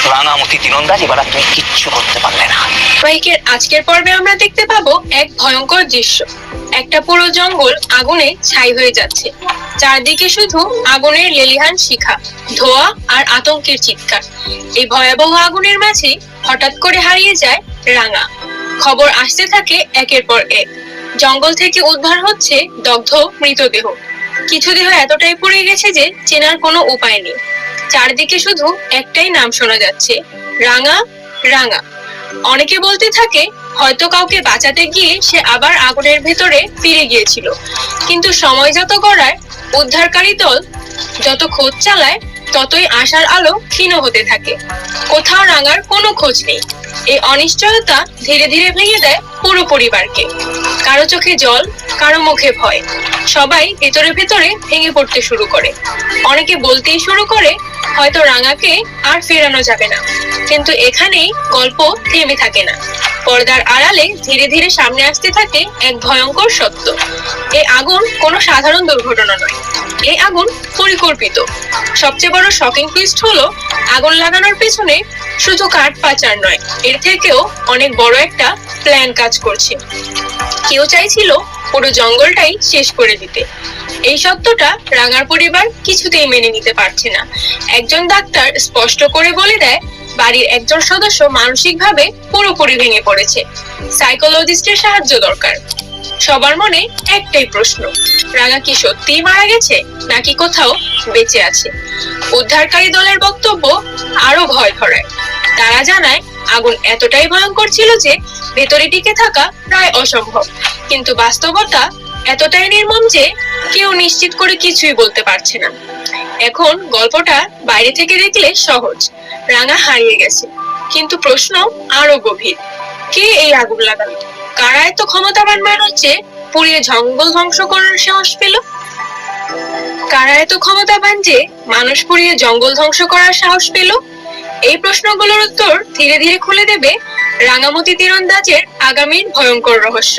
রাঙামতি তীরন্দাজ, এবার আর তুমি কিচ্ছু করতে পারলে না। ধারাবাহিকের আজকের পর্বে আমরা দেখতে পাবো এক ভয়ঙ্কর দৃশ্য। একটা পুরো জঙ্গল আগুনে ছাই হয়ে যাচ্ছে। চারদিকে শুধু আগুনের লেলিহান শিখা, ধোঁয়া আর আতঙ্কের চিৎকার। এই ভয়াবহ আগুনের মাঝে হঠাৎ করে হারিয়ে যায় রাঙা। খবর আসতে থাকে একের পর এক। জঙ্গল থেকে উদ্ধার হচ্ছে দগ্ধ মৃতদেহ। কিছু দেহ এতটাই পুড়ে গেছে যে চেনার কোনো উপায় নেই। চারদিকে শুধু একটাই নাম শোনা যাচ্ছে, রাঙা, রাঙা। অনেকে বলতে থাকে হয়তো কাউকে বাঁচাতে গিয়ে সে আবার আগুনের ভেতরে ফিরে গিয়েছিল। কিন্তু সময় যত গড়ায়, উদ্ধারকারী দল যত খোঁজ চালায়, ততই আশার আলো ক্ষীণ হতে থাকে। কোথাও রাঙার কোনো খোঁজ নেই। এই অনিশ্চয়তা ধীরে ধীরে ভেঙে দেয় পুরো পরিবারকে। কারো চোখে জল, কারো মুখে ভয়। সবাই ভেতরে ভেতরে ভেঙে পড়তে শুরু করে। অনেকে বলতেই শুরু করে হয়তো রাঙাকে আর ফেরানো যাবে না। কিন্তু এখানেই গল্প থেমে থাকে না। পর্দার আড়ালে ধীরে ধীরে সামনে আসতে থাকে এক ভয়ঙ্কর সত্য। এই আগুন কোনো সাধারণ দুর্ঘটনা নয়, এই আগুন পরিকল্পিত। সবচেয়ে বড় শকিং টুইস্ট হলো, আগুন লাগানোর পেছনে শুধু কাঠ পাচার নয়, এর থেকেও অনেক বড় একটা প্ল্যান কাজ করছে। কেউ চাইছিল পুরো জঙ্গলটাই শেষ করে দিতে। এই সত্যটা রাঙার পরিবার কিছুতেই মেনে নিতে পারছে না। একজন ডাক্তার স্পষ্ট করে বলে দেয়, বাড়ির একজন সদস্য মানসিকভাবে পুরোপুরি ভেঙে পড়েছে। সাইকোলজিস্টের সাহায্য দরকার। সবার মনে একটাই প্রশ্ন, রাঙা কি সত্যিই মারা গেছে নাকি কোথাও বেঁচে আছে? উদ্ধারকারী দলের বক্তব্য আরো ভয় ধরায়। তারা জানায় আগুন এতটাই ভয়ঙ্কর ছিল যে ভেতরে টিকে থাকা প্রায় অসম্ভব। কিন্তু বাস্তবতা এতটাই নির্মম যে কেউ নিশ্চিত করে কিছুই বলতে পারছে না। এখন গল্পটা বাইরে থেকে দেখলে সহজ, রাঙা হারিয়ে গেছে। কিন্তু প্রশ্ন আরো গভীর, কে এই আগুন লাগালো? কারা এত ক্ষমতাবান মানুষ যে পুড়িয়ে জঙ্গল ধ্বংস করার সাহস পেল? কারা এত ক্ষমতাবান যে মানুষ পুড়িয়ে জঙ্গল ধ্বংস করার সাহস পেল? এই প্রশ্নগুলোর উত্তর ধীরে ধীরে খুলে দেবে রাঙামতি তীরন্দাজের আগামীর ভয়ঙ্কর রহস্য।